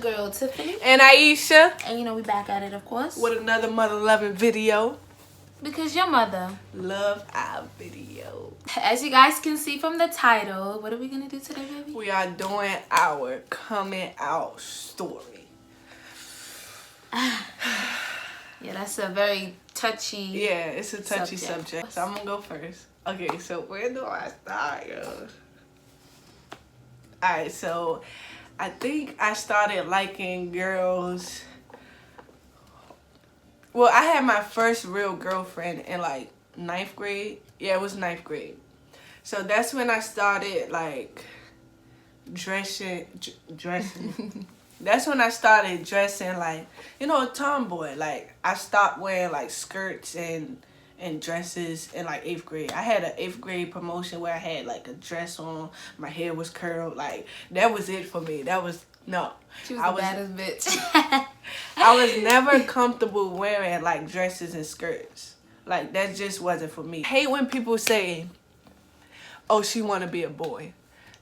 girl, Tiffany. And Aisha. And you know, we back at it, of course. With another mother-loving video. Because your mother love our video. As you guys can see from the title, what are we going to do today, baby? We are doing our coming out story. Yeah, that's a very touchy Yeah, it's a touchy subject. So I'm going to go first. Okay, so where do I start, yo? Alright, so I think I started liking girls. Well, I had my first real girlfriend in like 9th grade. Yeah, it was 9th grade. So that's when I started like dressing. That's when I started dressing like, you know, a tomboy. Like I stopped wearing like skirts and dresses in like 8th grade. I had an 8th grade promotion where I had like a dress on. My hair was curled. Like that was it for me. That was no. She was the baddest bitch. I was never comfortable wearing like dresses and skirts. Like that just wasn't for me. I hate when people say, "Oh, she want to be a boy.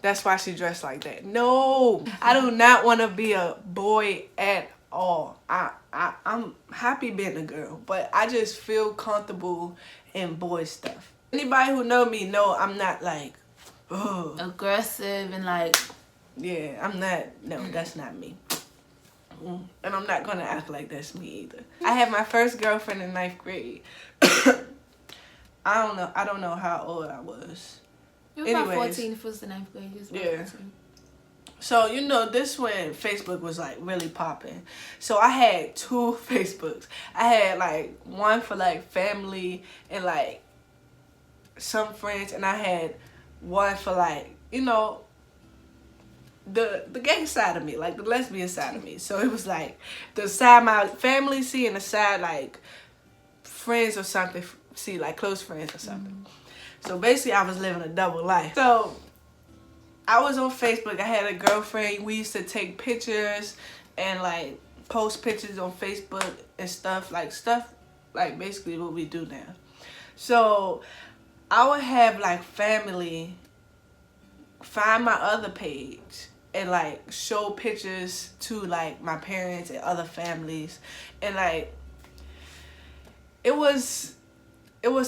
That's why she dressed like that." No, I do not want to be a boy at all. I'm happy being a girl, but I just feel comfortable in boy stuff. Anybody who know me know I'm not like, oh, aggressive and like. Yeah, I'm not. No, that's not me. And I'm not gonna act like that's me either. I had my first girlfriend in 9th grade. I don't know how old I was. You were about 14 if it was the 9th grade. Yeah. 14. So, you know, this when Facebook was like really popping. So I had 2 Facebooks. I had like one for like family and like some friends, and I had one for like, you know, the gay side of me, like the lesbian side of me. So it was like the side my family see and the side like friends or something see, like close friends or something. So basically I was living a double life. So I was on Facebook. I had a girlfriend. We used to take pictures and like post pictures on Facebook and stuff like basically what we do now. So I would have like family find my other page and like show pictures to like my parents and other families, and like it was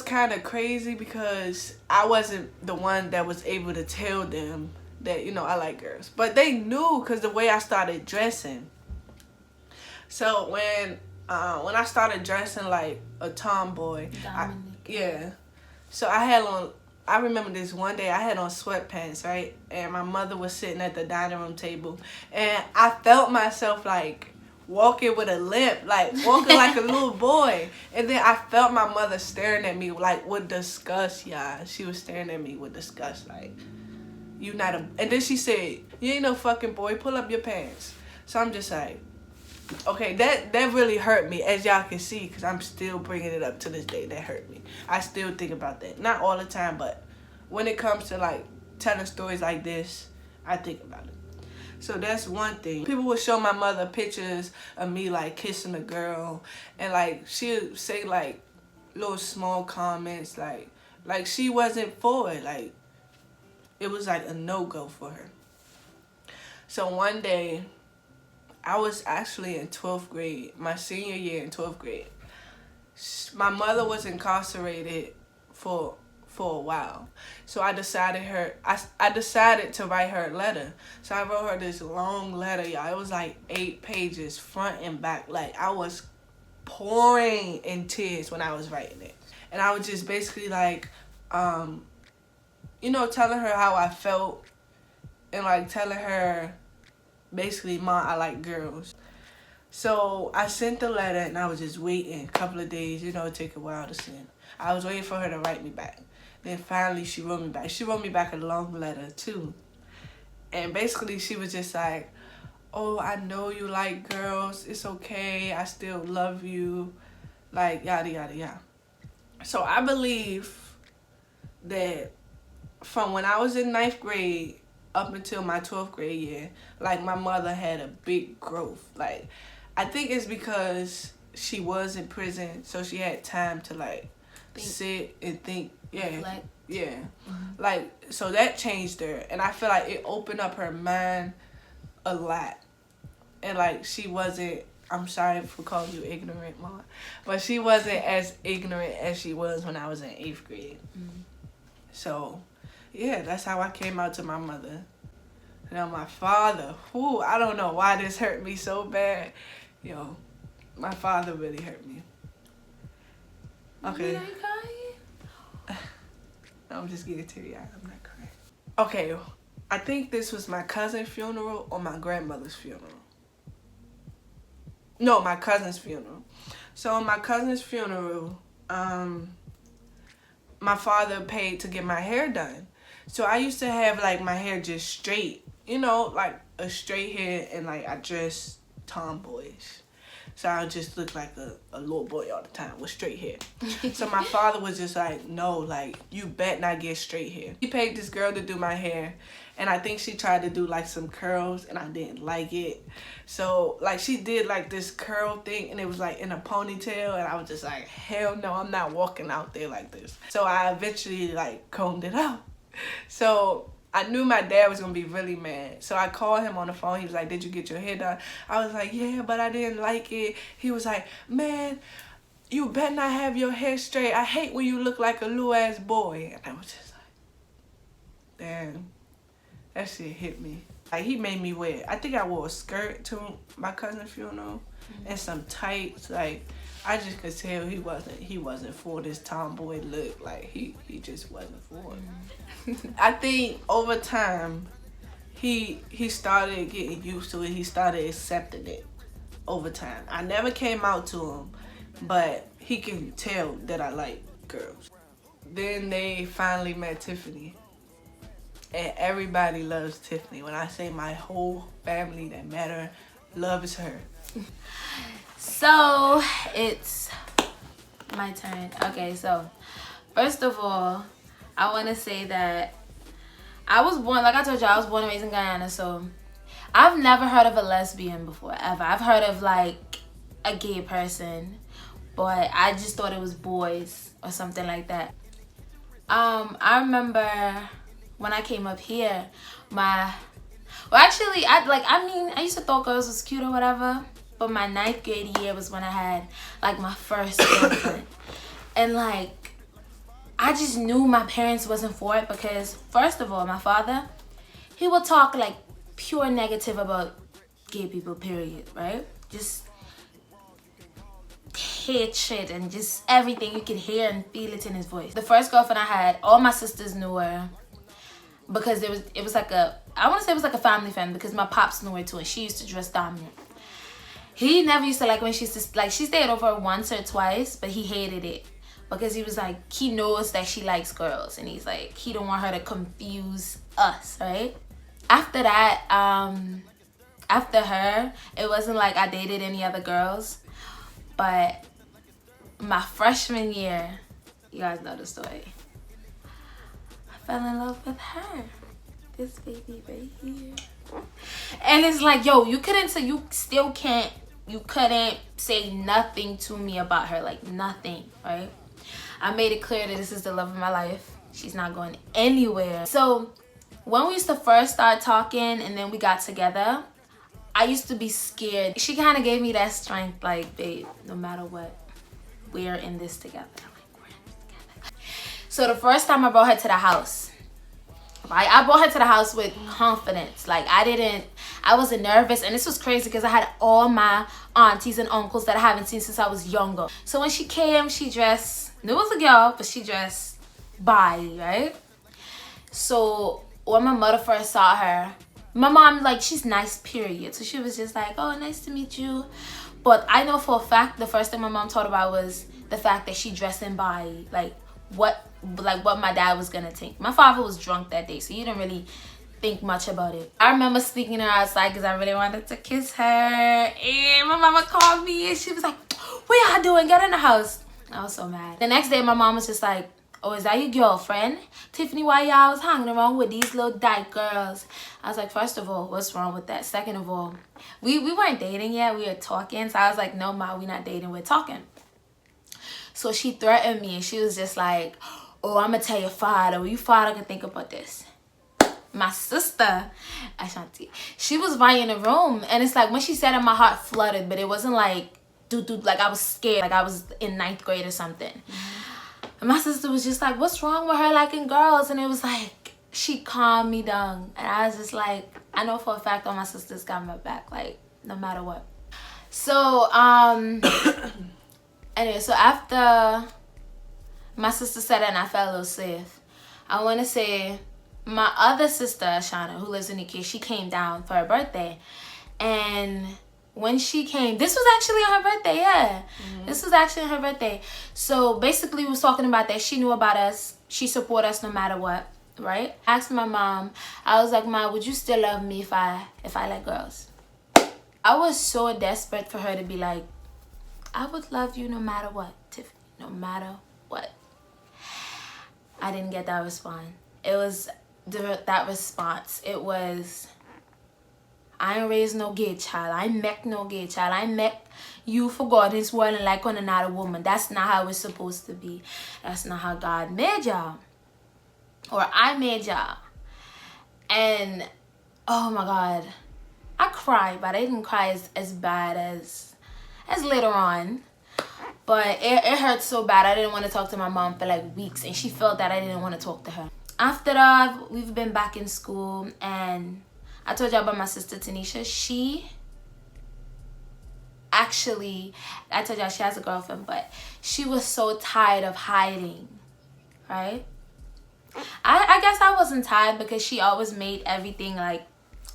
kind of crazy because I wasn't the one that was able to tell them that, you know, I like girls, but they knew because the way I started dressing. So when I started dressing like a tomboy, so I remember this one day I had on sweatpants, right? And my mother was sitting at the dining room table. And I felt myself like walking with a limp, like walking like a little boy. And then I felt my mother staring at me like with disgust, y'all. She was staring at me with disgust, like, you not a... And then she said, "You ain't no fucking boy, pull up your pants." So I'm just like, okay, that really hurt me, as y'all can see, because I'm still bringing it up to this day. That hurt me. I still think about that. Not all the time, but when it comes to like telling stories like this, I think about it. So that's one thing. People would show my mother pictures of me like kissing a girl, and like she would say like little small comments like she wasn't for it. Like it was like a no-go for her. So one day, I was actually in 12th grade, my senior year in 12th grade. My mother was incarcerated for a while. So I decided to write her a letter. So I wrote her this long letter, y'all. It was like 8 pages, front and back. Like I was pouring in tears when I was writing it. And I was just basically like, you know, telling her how I felt and like telling her, basically, "Mom, I like girls." So I sent the letter and I was just waiting a couple of days. You know, it take a while to send. I was waiting for her to write me back. Then finally she wrote me back. She wrote me back a long letter too. And basically she was just like, "Oh, I know you like girls. It's okay. I still love you." Like, yada, yada, yada. So I believe that from when I was in 9th grade up until my 12th grade year, like my mother had a big growth. Like I think it's because she was in prison, so she had time to like sit and think. Reflect. Yeah. Like, so that changed her, and I feel like it opened up her mind a lot. and like she wasn't. I'm sorry for calling you ignorant, Mom, but she wasn't as ignorant as she was when I was in 8th grade. So, yeah, that's how I came out to my mother. Now my father, I don't know why this hurt me so bad. Yo, my father really hurt me. Okay. Are you crying? I'm just getting teary-eyed. I'm not crying. Okay, I think this was my cousin's funeral or my grandmother's funeral. No, my cousin's funeral. So my cousin's funeral, my father paid to get my hair done. So I used to have like my hair just straight, you know, like a straight hair, and like I dressed tomboyish. So I just look like a little boy all the time with straight hair. So my father was just like, no, like, you bet not get straight hair. He paid this girl to do my hair, and I think she tried to do like some curls, and I didn't like it. So like she did like this curl thing, and it was like in a ponytail, and I was just like, hell no, I'm not walking out there like this. So I eventually like combed it out. So I knew my dad was going to be really mad. So I called him on the phone. He was like, did you get your hair done? I was like, yeah, but I didn't like it. He was like, man, you better not have your hair straight. I hate when you look like a little ass boy. And I was just like, damn, that shit hit me. Like, he made me wear, I think I wore a skirt to my cousin's funeral and some tights. Like, I just could tell he wasn't for this tomboy look. Like, he just wasn't for it. I think over time, he started getting used to it. He started accepting it over time. I never came out to him, but he can tell that I like girls. Then they finally met Tiffany. And everybody loves Tiffany. When I say my whole family that met her loves her. So it's my turn. Okay, so first of all, I want to say that I was born, like I told you, I was born and raised in Guyana. So I've never heard of a lesbian before, ever. I've heard of like a gay person, but I just thought it was boys or something like that. I remember when I came up here, I used to thought girls was cute or whatever. But my 9th grade year was when I had like my first girlfriend. And like, I just knew my parents wasn't for it because first of all, my father, he would talk like pure negative about gay people, period, right? Just hatred and just everything. You could hear and feel it in his voice. The first girlfriend I had, all my sisters knew her because it was like I want to say it was like a family friend because my pops knew her too and she used to dress dominant. He never used to like when she stayed over once or twice, but he hated it because he was like, he knows that she likes girls and he's like, he don't want her to confuse us, right? After that, after her, it wasn't like I dated any other girls, but my freshman year, you guys know the story, I fell in love with her. This baby right here. And it's like, yo, you couldn't say nothing to me about her, like nothing, right? I made it clear that this is the love of my life. She's not going anywhere. So when we used to first start talking and then we got together, I used to be scared. She kind of gave me that strength, like, babe, no matter what, we're in this together. Like, we're in this together. So the first time I brought her to the house, right? I brought her to the house with confidence. Like, I wasn't nervous. And this was crazy because I had all my aunties and uncles that I haven't seen since I was younger. So when she came, she dressed, knew it was a girl, but she dressed bi, right? So when my mother first saw her, my mom, like, she's nice, period. So she was just like, oh, nice to meet you. But I know for a fact the first thing my mom told about was the fact that she dressed in bi, like what my dad was gonna think. My father was drunk that day, so he didn't really think much about it. I remember sneaking her outside because I really wanted to kiss her, and my mama called me and she was like, what y'all doing? Get in the house. I was so mad. The next day my mom was just like, oh, is that your girlfriend? Tiffany, why y'all was hanging around with these little dyke girls? I was like, first of all, what's wrong with that? Second of all, we weren't dating yet, we were talking. So I was like, no, ma, we're not dating, we're talking. So she threatened me and she was just like, oh, I'm gonna tell your father. Well, your father can think about this. my sister, Ashanti, she was right in the room. And it's like, when she said it, my heart flooded. But it wasn't like, like I was scared. Like I was in 9th grade or something. And my sister was just like, what's wrong with her liking girls? And it was like, she calmed me down. And I was just like, I know for a fact all my sisters got my back. Like, no matter what. So, anyway, so after my sister said it and I felt a little safe, I want to say my other sister, Ashana, who lives in UK, she came down for her birthday. And when she came, this was actually on her birthday, yeah. This was actually on her birthday. So basically we was talking about that. She knew about us. She support us no matter what, right? I asked my mom, I was like, Ma, would you still love me if I like girls? I was so desperate for her to be like, I would love you no matter what, Tiffany, no matter what. I didn't get that response. It was that response. It was, I ain't raised no gay child. I ain't met no gay child. I ain't met you for God in this world and like on another woman. That's not how it's supposed to be. That's not how God made y'all. Or I made y'all. And, oh my God. I cried, but I didn't cry as bad as later on. But it hurt so bad. I didn't want to talk to my mom for like weeks. And she felt that I didn't want to talk to her. After that, we've been back in school. And I told you about my sister Tanisha. She actually, I told y'all she has a girlfriend. But she was so tired of hiding. Right? I guess I wasn't tired because she always made everything like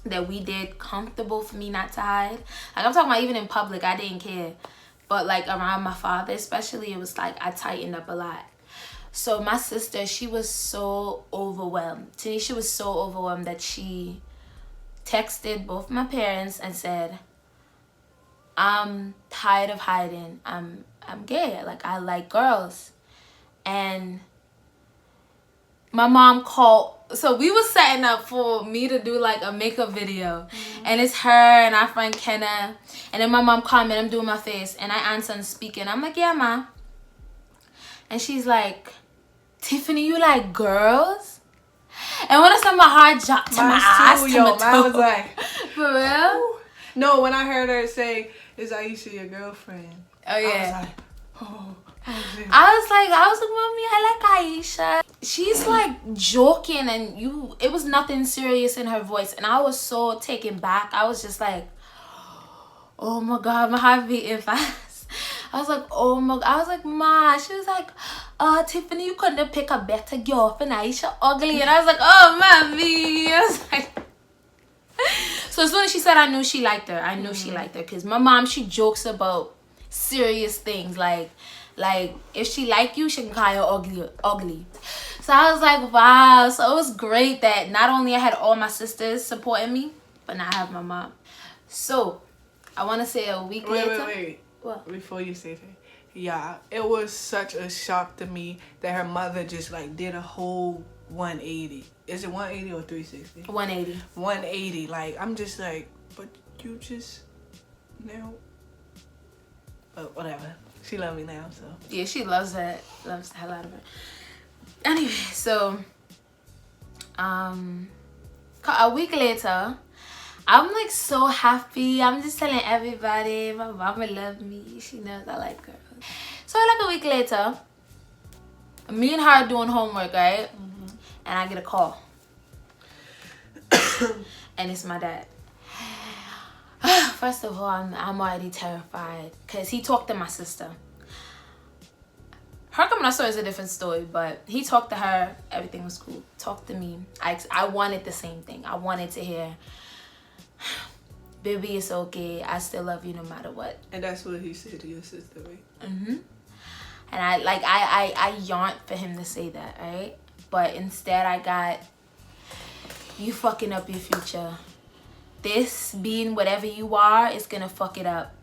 that we did comfortable for me not to hide. Like I'm talking about even in public, I didn't care. But like around my father especially, it was like I tightened up a lot. So my sister, she was so overwhelmed. Tanisha was so overwhelmed that she texted both my parents and said, I'm tired of hiding. I'm gay. Like I like girls. And my mom called. So we was setting up for me to do like a makeup video. And it's her and our friend Kenna. And then my mom called me and I'm doing my face. And I answer and speaking. I'm like, yeah, Ma. And she's like, Tiffany, you like girls? And when I said, my heart dropped to my eyes. I was like, for real? No, when I heard her say, is Aisha your girlfriend? Oh, yeah. I was like, oh. I was like, Mommy, I like Aisha. She's like joking and it was nothing serious in her voice. And I was so taken back. I was just like, oh my God, my heart beating fast. I was like, oh my God. I was like, Ma. She was like, Tiffany, you couldn't have picked a better girlfriend. Aisha ugly. And I was like, oh, Mommy. I was like, so as soon as she said, I knew she liked her. I knew she liked her. Because my mom, she jokes about serious things. Like if she like you, she can call you ugly. So I was like, wow. So it was great that not only I had all my sisters supporting me, but now I have my mom. So I want to say a week later. Wait. What? Before you say that. Yeah, it was such a shock to me that her mother just like did a whole 180. Is it 180 or 360? 180. 180. Like, I'm just like, but you just now. But whatever. She loves me now, so. Yeah, she loves that. Loves the hell out of her. Anyway, so a week later, I'm like so happy. I'm just telling everybody my mama loves me. She knows I like girls. So like a week later, me and her are doing homework, right? And I get a call. And it's my dad. First of all, I'm already terrified because he talked to my sister. Her coming out story is a different story, but he talked to her. Everything was cool. Talked to me. I wanted the same thing. I wanted to hear, baby, it's okay. I still love you no matter what. And that's what he said to your sister, right? And I yearned for him to say that, right? But instead I got, you fucking up your future. This being whatever you are is gonna fuck it up.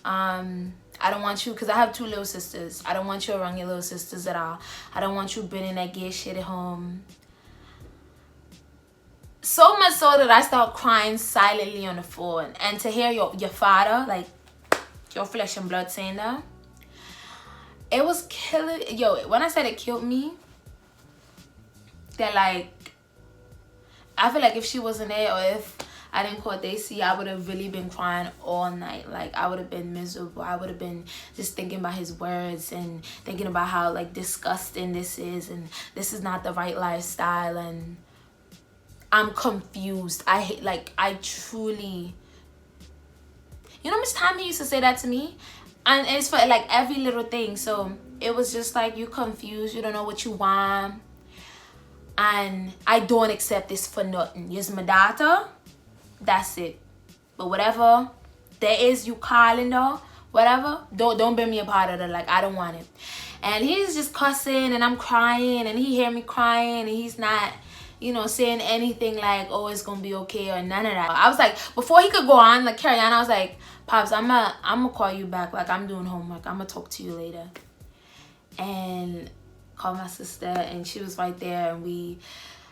I don't want you, because I have 2 little sisters. I don't want you around your little sisters at all. I don't want you bringing that gay shit at home. So much so that I start crying silently on the phone. And to hear your father, like, your flesh and blood saying that, it was killing. Yo, when I said it killed me, that like, I feel like if she wasn't there, or if I didn't call Daisy, I would have really been crying all night. Like, I would have been miserable. I would have been just thinking about his words and thinking about how, like, disgusting this is, and this is not the right lifestyle, and I'm confused. I hate, like, I truly, you know how much time he used to say that to me? And it's for, like, every little thing. So it was just like, you're confused, you don't know what you want, and I don't accept this for nothing. You're my daughter, that's it. But whatever there is, you calling though, whatever, don't bring me a part of it. Like, I don't want it. And he's just cussing, and I'm crying, and he hear me crying, and he's not, you know, saying anything like, oh, it's gonna be okay, or none of that. I was like, before he could go on, like, carry on, I was like, Pops, I'm gonna call you back. Like, I'm doing homework. I'm gonna talk to you later. And called my sister, and she was right there, and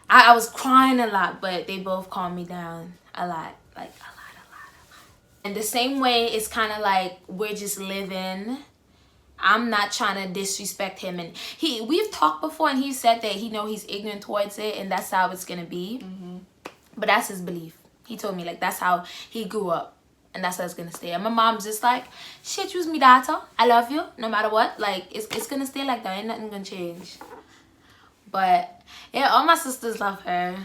I was crying a lot, but they both calmed me down a lot. Like, a lot. And the same way, it's kind of like, we're just living. I'm not trying to disrespect him, and we've talked before, and he said that he know he's ignorant towards it, and that's how it's gonna be. But that's his belief. He told me, like, that's how he grew up, and that's how it's gonna stay. And my mom's just like, shit, you's me daughter, I love you no matter what. Like, it's gonna stay like that. Ain't nothing gonna change. But yeah, all my sisters love her.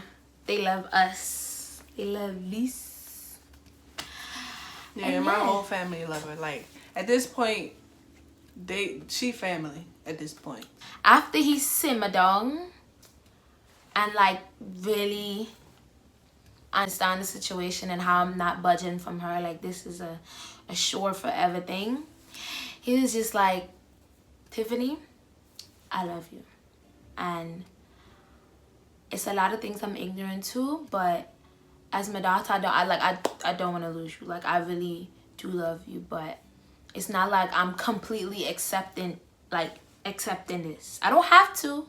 They love us. They love Lise. Yeah, and my whole family love her. Like, at this point, she family at this point. After he simmered down and, like, really understand the situation and how I'm not budging from her, like, this is a sure forever thing, he was just like, Tiffany, I love you. And it's a lot of things I'm ignorant to, but as my daughter, I don't want to lose you. Like, I really do love you, but it's not like I'm completely accepting this. I don't have to,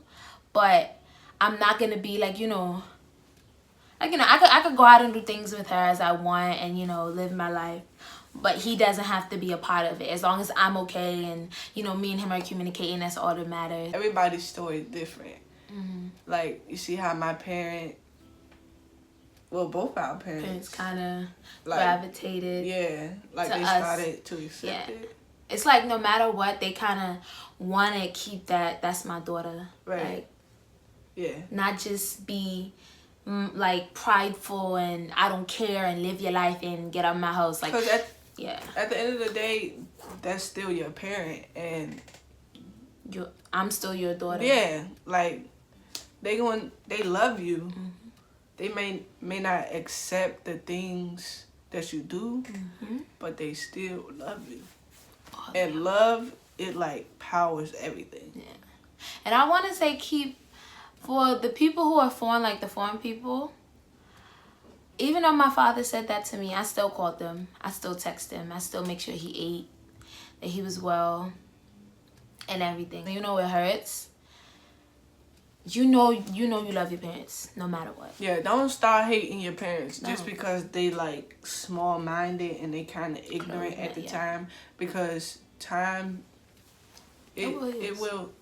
but I'm not gonna be like, I could go out and do things with her as I want, and, live my life, but he doesn't have to be a part of it. As long as I'm okay, and, me and him are communicating, that's all that matters. Everybody's story is different. Like, you see how my both our parents kind of, like, gravitated. Yeah, like, they started to accept it. It's like, no matter what, they kind of want to keep that's my daughter. Right. Like, yeah. Not just be, like, prideful and I don't care and live your life and get out of my house. Like, at the end of the day, that's still your parent, and I'm still your daughter. Yeah, like, they love you. They may not accept the things that you do, but they still love you. And love, it, like, powers everything. Yeah. And I want to say, for the people who are foreign, like the foreign people, even though my father said that to me, I still called them. I still text him. I still make sure he ate, that he was well, and everything. You know it hurts. You know you love your parents no matter what. Yeah, don't start hating your parents just because they, like, small-minded and they kind of ignorant at the time, because time, it will,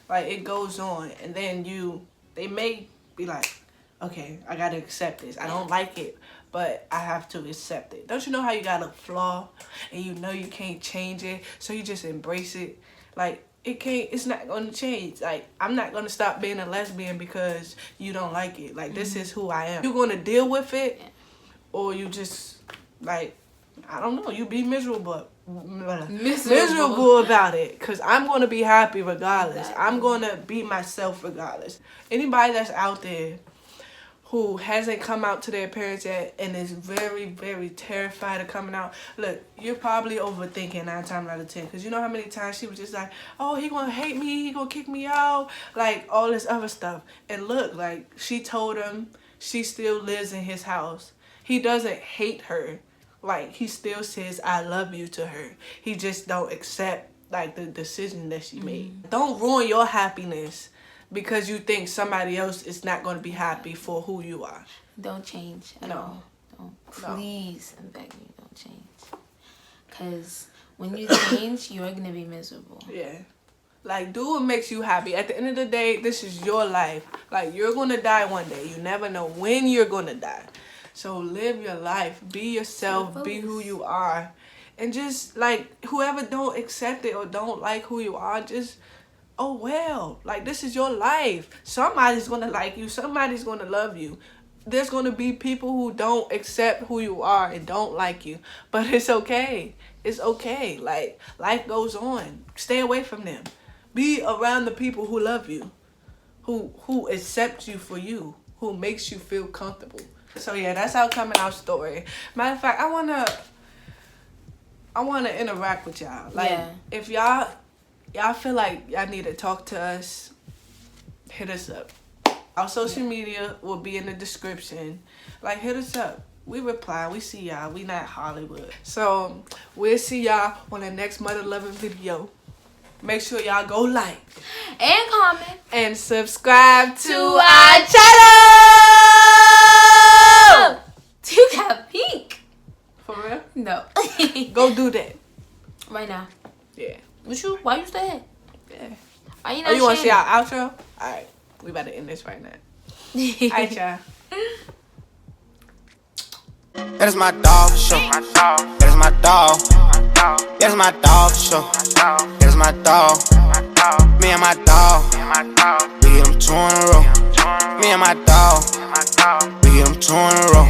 like, it goes on, and then they may be like, okay, I gotta accept this. I don't like it, but I have to accept it. Don't you know how you got a flaw and you know you can't change it, so you just embrace it? Like, it's not gonna change. Like, I'm not gonna stop being a lesbian because you don't like it. Like, this is who I am. You're gonna deal with it, or you just, like, I don't know, you be miserable about it, because I'm gonna be happy regardless. Exactly. I'm gonna be myself regardless. Anybody that's out there who hasn't come out to their parents yet and is very, very terrified of coming out, look, you're probably overthinking 9 times out of 10. Because you know how many times she was just like, oh, he gonna hate me, he gonna kick me out, like, all this other stuff. And look, like, she told him she still lives in his house. He doesn't hate her. Like, he still says, I love you to her. He just don't accept, like, the decision that she made. Don't ruin your happiness because you think somebody else is not going to be happy for who you are. Don't change at all. Don't. Please, I'm begging you, don't change. Because when you change, you're going to be miserable. Yeah. Like, do what makes you happy. At the end of the day, this is your life. Like, you're gonna die one day. You never know when you're gonna die. So live your life. Be yourself. Be who you are. And just, like, whoever don't accept it or don't like who you are, just, oh well. Like, this is your life. Somebody's gonna like you. Somebody's gonna love you. There's gonna be people who don't accept who you are and don't like you. But it's okay. It's okay. Like, life goes on. Stay away from them. Be around the people who love you. Who accept you for you. Who makes you feel comfortable. So yeah, that's our coming out story. Matter of fact, I wanna interact with y'all. Like, if y'all feel like y'all need to talk to us, hit us up. Our social media will be in the description. Like, hit us up. We reply. We see y'all. We not Hollywood. So we'll see y'all on the next mother loving video. Make sure y'all go like and comment and subscribe to our channel. You got pink. For real? No. Go do that. Right now. Yeah. Why you stay? Yeah. Why you not you want to see our outro? Alright. We about to end this right now. Aisha. That is my dog for sure. That is my dog. That is my dog for sure. That is my dog. Me and my dog. We get them 2 in a row. Me and my dog. We get them 2 in a row.